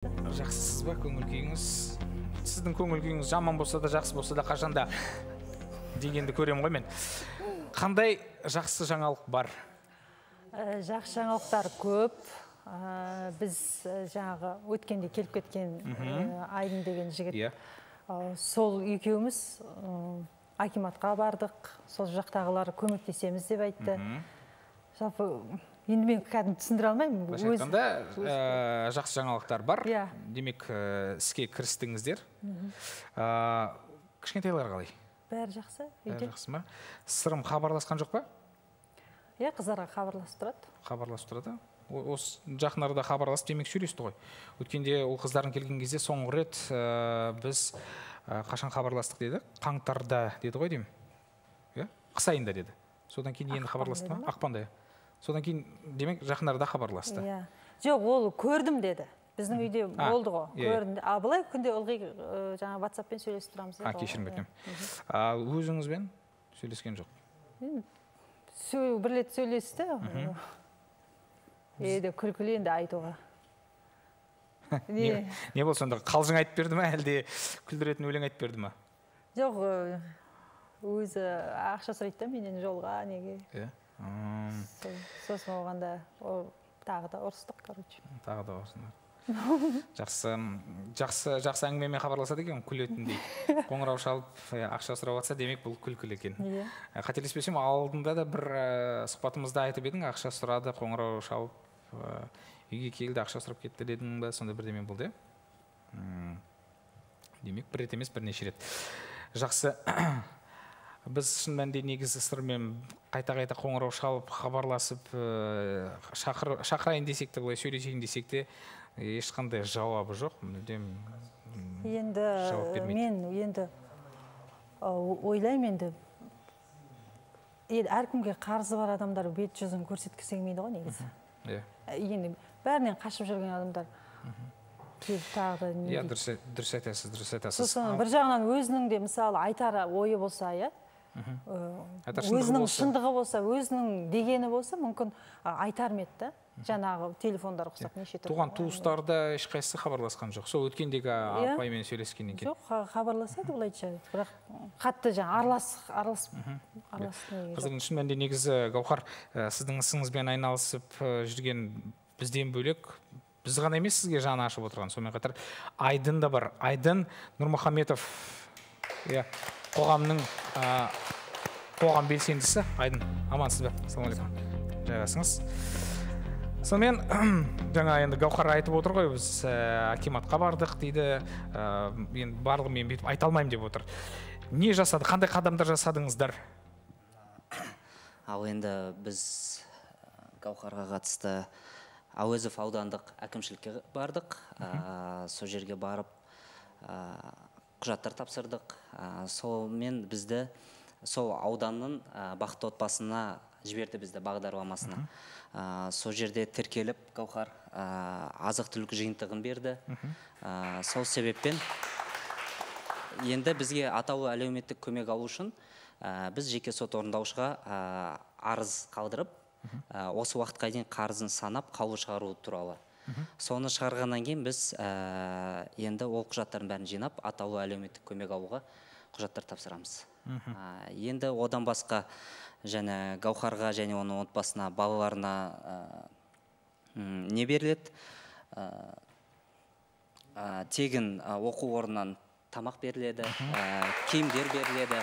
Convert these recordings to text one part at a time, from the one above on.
Жақсысыз ба көңіл күйіңіз? Сіздің көңіл күйіңіз жаман болса да, жақсы болса да қашанда дегенді көремін ғой мен. Қандай жақсы жаңалық бар? Жақсы жаңалықтар көп. Біз жаңағы өткенде келіп кеткен Айдын деген жігіт. Сол екеуміз акиматқа бардық. Сол жақтағылар көмектесеміз деп айтты. Жалпы енді мен кәдімгі түсіндіре алмаймын. Былайша айтқанда жақсы жаңалықтар бар. Демек, іске кірістіңіздер. Кішкентайлар қалай? Бәрі жақсы. Бәрі жақсы ма? Сырым хабарласқан жоқ па? Иә, қыздарға хабарласып тұрады. Хабарласып тұрады. Осы жақын арада хабарласып, демек сөйлесті ғой. Өткенде ол қыздардың келген кезде соңғы рет біз қашан хабарластық деді? Қаңтарда деді ғой деймін. Қыс айында деді. Содан кейін енді хабарласты ма? Ақпанда. Содан кейін демек жақын арада хабарласты. Жоқ, ол көрдім деді. Біздің үйде болды ғой. Көрдім. Былай күнде ылғи жаңа WhatsApp-пен сөйлесіп тұрамыз. Кешірім өтінем. Өзіңізбен сөйлескен жоқ? Бір рет сөйлесті. Еді күлкілі енді айтуға. Не бол сонда, қалжың айтып берді ма, әлде күлдіретін өлең айтып берді ма? Жоқ, өзі ақша сұрайды да менен жолға, неге. Сосын оғанда тағы да ұрыстық, короче. Тағы да ұрысыңдар. Жақсы әңгімемен хабарласады екен, күлетіндей. Қоңырау шалып, ақша сұрап жатса, демек бұл күлкілі екен. Қателеспесем, алдында да бір сұхбатымызда айтып едің, ақша сұрады, қоңырау шалып, үйге келді, ақша сұрап кетті дедің ба, сонда бірдемен болды. Демек, бір рет емес, бірнеше рет. Жақсы. Біз шын мәнде негізі сырмен қайта-қайта қоңырау шалып, хабарласып, шақырайын десек те, былай сөйлесейін десек те, ешқандай жауабы жоқ. Енді мен ойлаймын, енді әркімге қарызы бар адамдар бет жүзін көрсеткісі келмейді ғой негізі. Енді бәрінен қашып жүрген адамдар дұрыс айтасыз. Сосын бір жағынан өзінің де мысалы айтар ойы болса, өзінің шындығы болса, өзінің дегені болса, мүмкін айтар ма еді, жаңағы телефондар ұқсап неше түрлі. Туған туыстарда ешқайсысы хабарласқан жоқ. Сол өткендегі апаймен сөйлескеннен кейін. Жоқ, хабарласады былайша, бірақ қатты жаңа араласып. Қызығын шын мәнде негізі Гаухар, сіздің ісіңізбен айналысып жүрген бізден бөлек, біз ғана емес сізге жаны ашып отырған. Сонымен қатар Айдын да бар. Айдын Нұрмұхаметов, қоғам белсендісі. Айдын, амансыз ба? Ассалаумағалейкум. Жайғасыңыз. Сонымен, жаңа енді Гаухар айтып отыр ғой, біз акиматқа бардық дейді, барлығы мен бетіп айта алмаймын деп отыр. Не жасады, қандай қадамдар жасадыңыздар? Ал енді біз Гаухарға қатысты Әуезов аудандық әкімшілікке бардық. Сол жерге барып құжаттар тапсырдық. Солмен бізді сол ауданның бақытты отбасына жіберді, бізді бағдарламасына. Сол жерде тіркеліп Гаухар азық-түлік жиынтығын берді. Сол себеппен енді бізге атаулы әлеуметтік көмек алу үшін біз жеке сот орындаушыға арыз қалдырып, осы уақытқа дейін қарызын санап қаулы шығару туралы. Соны шығарғаннан кейін біз енді ол құжаттарын бәрін жинап, атаулы әлеуметтік көмек алуға құжаттар тапсырамыз. Енді одан басқа және Гаухарға және оның отбасына, балаларына не беріледі? Тегін оқу орнынан тамақ беріледі, киімдер беріледі,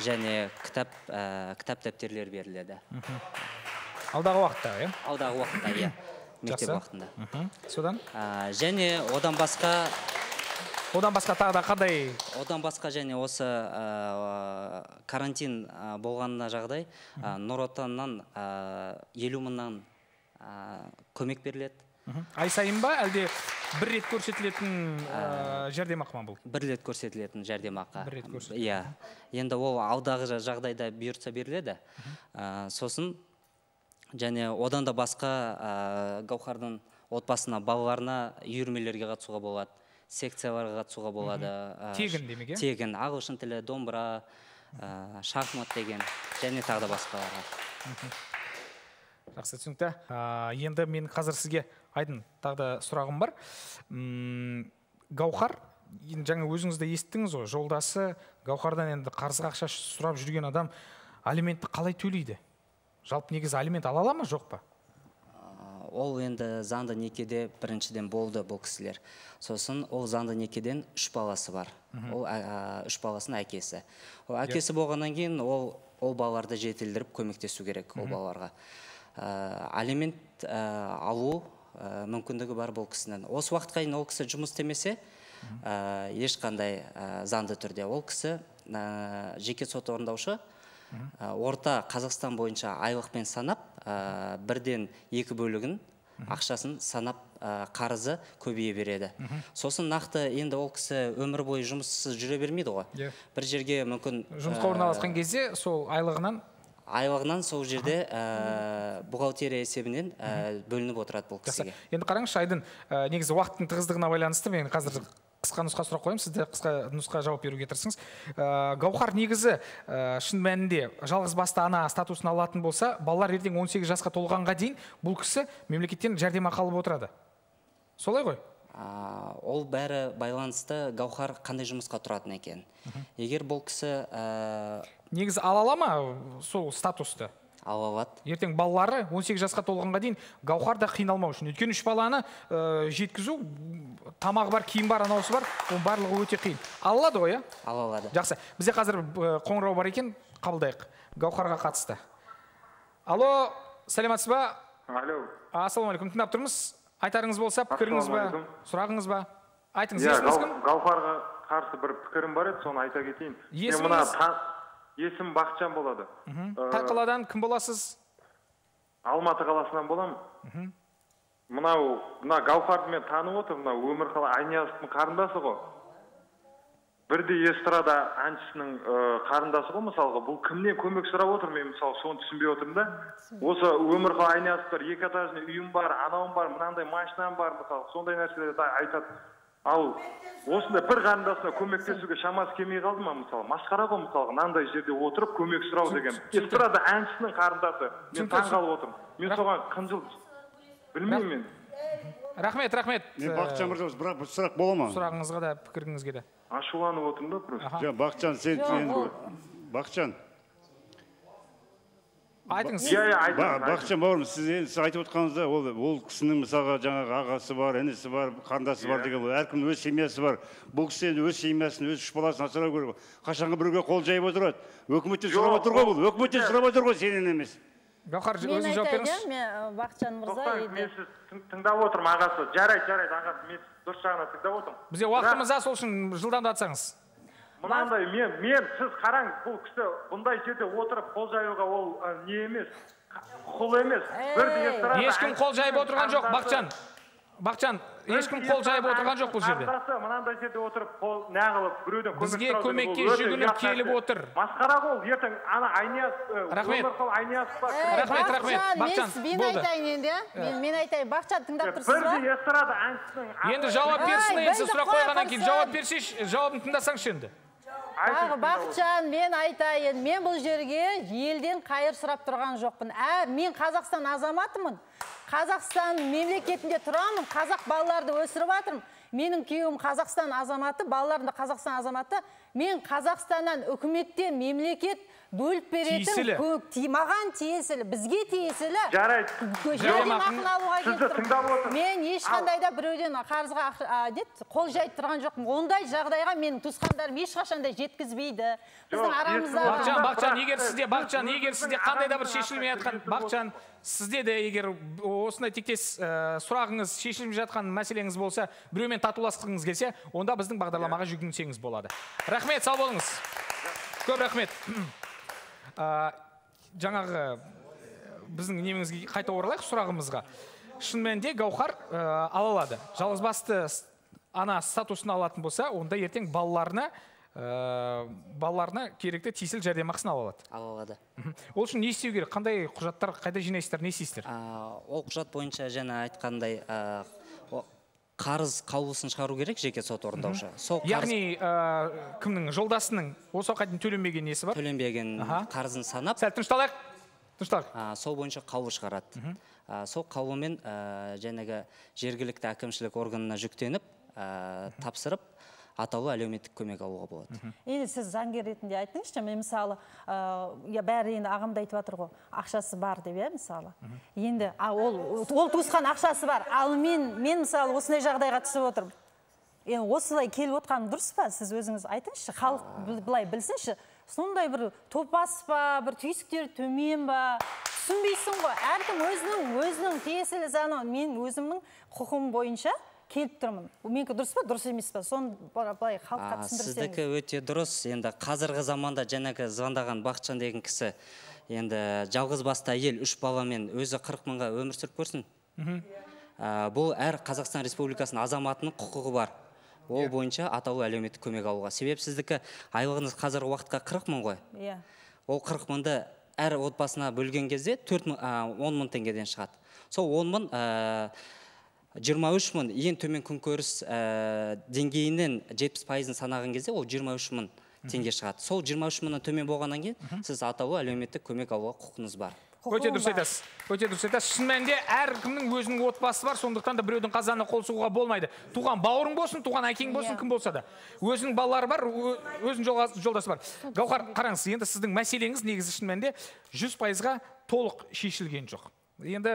және кітап-дәптерлер беріледі. Алдағы уақытта, Алдағы уақытта, мектеп уақытында. Содан? Және одан басқа тағы да қандай? Одан басқа және осы карантин болғанына жағдай Нұр Отаннан 50 мыңнан көмек беріледі. Ай сайын ба, әлде бір рет көрсетілетін жәрдемақы ма бұл? Бір рет көрсетілетін жәрдемақы. Енді ол алдағы жағдайда бұйыртса беріледі. Сосын және одан да басқа Гаухардың отбасына, балаларына үйірмелерге қатысуға болады, секцияларға қатысуға болады. Тегін демек, Тегін, ағылшын тілі, домбыра, шахмат деген, және тағы да басқаларға. Жақсы түсінікті. Енді мен қазір сізге Айдын, тағы да сұрағым бар. Гаухар, жаңа өзіңіз де естіңіз ғой, жолдасы Гаухардан енді қарызға ақша сұрап жүрген адам алиментті қалай төлейді? Жалпы негізі алимент ала ма, жоқ па? Ол енді заңды некеде біріншіден болды бұл кісілер. Сосын ол заңды некеден 3 баласы бар. Ол 3 баласының әкесі. Ол әкесі болғаннан кейін ол балаларды жетілдіріп көмектесу керек ол балаларға. Алимент алу мүмкіндігі бар бұл кісінің. Осы уақытқа дейін ол кісі жұмыс істемесе, ешқандай заңды түрде ол кісі жеке сот орындаушы орта Қазақстан бойынша айлықпен санап, бірден 2 бөлігін ақшасын санап қарызы көбейе береді. Сосын нақты енді ол кісі өмір бойы жұмыссыз жүре бермейді ғой. Бір жерге мүмкін жұмысқа орналасқан кезде сол айлығынан сол жерде бухгалтерия есебінен бөлініп отырады бұл кісіге. Енді қараңызшы, Айдын, негізі уақыттың тығыздығына байланысты мен қазір қысқа нұсқа сұрақ қоямын, сізді қысқа нұсқа жауап беруге тырысыңыз. Гаухар негізі шын мәнінде жалғыз басты ана статусын алатын болса, балалар ертең 18 жасқа толғанға дейін бұл кісі мемлекеттен жәрдемақы алып отырады. Солай ғой? Ол бәрі байланысты Гаухар қандай жұмысқа тұратын екен. Егер бұл кісі негізі ала ма сол статусты? Ала алады. Ертең балалары 18 жасқа толғанға дейін Гаухар да қиналмау үшін. Өйткені 3 баланы жеткізу, тамағы бар, киім бар, анаусы бар, оның барлығы өте қиын. Ала алады ғой, иә? Ала алады. Жақсы. Бізде қазір қоңырау бар екен, қабылдайық. Гаухарға қатысты. Алло, сәлеметсіз ба? Алло. Ассалаумағалейкум, тыңдап тұрмыз. Айтарыңыз болса, пікіріңіз ба, сұрағыңыз ба? Айтыңыз, есіміңіз кім? Гаухарға қарсы бір пікірім бар еді, соны айта кетейін. Есім Бақытжан болады. Қай қаладан кім боласыз? Алматы қаласынан боламын. Мына Гаухарды мен танып отыр, мына Өмірқала Айниязовтың қарындасы ғой. Бірде эстрада әншісінің қарындасы ғой, мысалға. Бұл кімнен көмек сұрап отыр, мен мысалы соны түсінбей отырмын да. Осы Өмірқала Айниязовтар 2 этажный үйім бар, анауым бар, мынандай машинам бар, мысалы, сондай нәрселерді айтады. Ал осында бір қарындасына көмектесуге шамасы келмей қалды ма, мысалы, масқара ғой, мысалға, мынандай жерде отырып көмек сұрау деген. Эстрада әншісінің қарындасы, мен таңғалып отырмын. Мен соған қынжыл білмеймін мен. Рахмет. Мен Бақытжан мырза, бірақ бір сұрақ бола ма? Сұрағыңызға да, пікіріңізге де. Ашуланып отырмын да просто. Бақытжан, Бақытжан. Айтыңыз. Бақытжан бауырым, сіз айтып отқаныңызда, ол кісінің мысалға жаңағы ағасы бар, інісі бар, қарындасы бар деген, әркімнің өз семьясы бар. Бұл кісі өз семьясын, өз 3 баласын асырау керек. Қашанғы біреуге қол жайып отырады. Өкіметтен сұрап отыр ғой бұл. Өкіметтен сұрап отыр ғой, сенен емес. Гаухар, өзіңіз жауап беріңіз. Мен Бақытжан мырза еді. Мен сіз тыңдап отырмын, ағасы. Жарайды, ағасы, мен дұрыс жағына тыңдап отырмын. Бізде уақытымыз аз, сол үшін жылдамдатсаңыз. Мынандай, мен сіз қараңыз, бұл кісі бұндай жерде отырып қол жаюға ол не емес, құл емес. Ешкім қол жайып отырған жоқ, Бақытжан, ешкім қол жайып отырған жоқ бұл жерде. Мынандай жерде отырып қол нағылып, біреуден бізге көмекке жүгініп келіп отыр. Масқара қол, ертең ана Айнияз бар. Рахмет, Бақытжан, болды. Мен айтайын, Бақытжан тыңдап тұрсыз ба? Бірде эстрада әншісінің... Енді жауап берсін, енді сұрақ қойғаннан кейін жауап берсеш, жауабын тыңдасаңшы енді. Бақытжан, мен айтайын, мен бұл жерге елден қайыр сұрап тұрған жоқпын. Мен Қазақстан азаматымын. Қазақстан мемлекетінде тұрамын, қазақ балаларды өсіріп жатырмын. Менің күйеуім Қазақстан азаматы, балаларым да Қазақстан азаматы. Мен Қазақстаннан үкіметтен мемлекет бөліп беретін, маған тиесілі, бізге тиесілі. Жәрдемақыны алуға келіп мен ешқандай да біреуден қарызға қол жайып тұрған жоқпын. Ондай жағдайға менің туысқандарым ешқашанда жеткізбейді. Біздің арамызда Бақытжан, егер сізде қандай да бір шешілмей жатқан, Бақытжан, сізде де егер осындай тектес сұрағыңыз шешілмей жатқан мәселеңіз болса, біреумен татуласқыңыз келсе, онда біздің бағдарламаға жүгінсеңіз болады. Рахмет, сау болыңыз. Көп рахмет. Жаңағы біздің неміңізге қайта оралайық сұрағымызға. Шын мәнінде Гаухар ала алады. Жалғызбасты ана статусын алатын болса, онда ертең балаларына керекті тиесілі жәрдемақысын ала алады. Ала алады. Ол үшін не істеу керек? Қандай құжаттар, қайда жинайсыздар, не істейсіздер? Ол құжат бойынша жаңа айтқандай қарыз қаулысын шығару керек жеке сот орындаушы. Яғни кімнің, жолдасының осы уақытқа дейін төленбеген несі бар? Төленбеген қарызын санап. Сәл тынышталайық. дұрыстар. Сол бойынша қаулы шығарады. Сол қаулымен жәнегі жергілікті әкімшілік органына жүктеніп, тапсырып, атаулы әлеуметтік көмек алуға болады. Енді сіз заңгер ретінде айтыңызшы, мен мысалы, бәрі енді ағамда айтып жатыр ғой, ақшасы бар деп, мысалы. Енді ол туысқан ақшасы бар, ал мен мысалы осындай жағдайға түсіп отырмын. Енді осылай келіп отқан дұрыс па? Сіз өзіңіз айтыңызшы, халық былай білсінші. Сондай бір топас па, бір түйсіктері төмен ба, түсінбейсің ғой. Әркім өзінің тиесілі заңы, мен өзімнің құқым бойынша келіп тұрмын. Менікі дұрыс па, дұрыс емес па? Соны былай халыққа түсіндірсеңіз. Сіздікі өте дұрыс. Енді қазіргі заманда жаңағы звондаған Бақытжан деген кісі, енді жалғыз басты әйел 3 баламен өзі 40 мыңға өмір сүріп көрсін. Бұл әр Қазақстан Республикасының азаматының құқығы бар. Ол бойынша атаулы әлеуметтік көмек алуға. Себеп сіздікі айлығыңыз қазіргі уақытқа 40 мың ғой. Ол 40 мыңды әр отбасына бөлген кезде 10 мың теңгеден шығады. Сол 10 мың 23 мың ең төмен күнкөріс деңгейінен 70%-ын санаған кезде ол 23 мың теңге шығады. Сол 23 мыңнан төмен болғаннан кейін сіз атаулы әлеуметтік көмек алуға құқыңыз бар. Өте дұрыс айтасыз. Өте дұрыс айтасыз. Шын мәнінде әркімнің өзінің отбасы бар, сондықтан да біреудің қазанына қол сұғуға болмайды. Туған бауырың болсын, туған әкең болсын, кім болса да. Өзінің балалары бар, өзінің жолдасы бар. Гаухар, қараңыз, енді сіздің мәселеңіз негізі шын мәнінде 100%-ға толық шешілген жоқ. Енді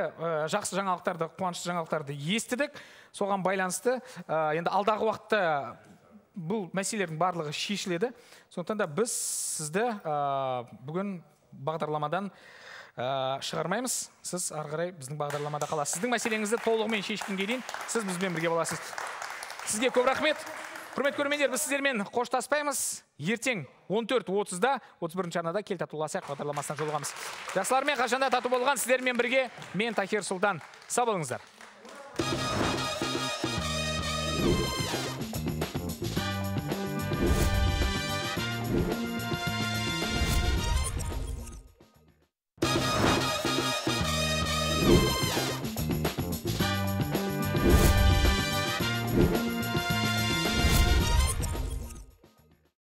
жақсы жаңалықтарды, қуанышты жаңалықтарды естідік. Соған байланысты, енді алдағы уақытта бұл мәселелердің барлығы шешіледі. Сондықтан да біз сізді бүгін бағдарламадан шығармаймыз. Сіз ары қарай біздің бағдарламада қаласыз. Сіздің мәселеңізді толығымен шешкенге дейін сіз бізбен бірге боласыз. Сізге көп рахмет. Құрметті көрермендер, біз сіздермен қоштаспаймыз. Ертең 14:30-да 31-ші арнада Кел татулық асайық бағдарламасынан жолығамыз. Жақсылармен қашанда тату болған сіздермен бірге мен Тахир Сұлтан. Сау болыңыздар.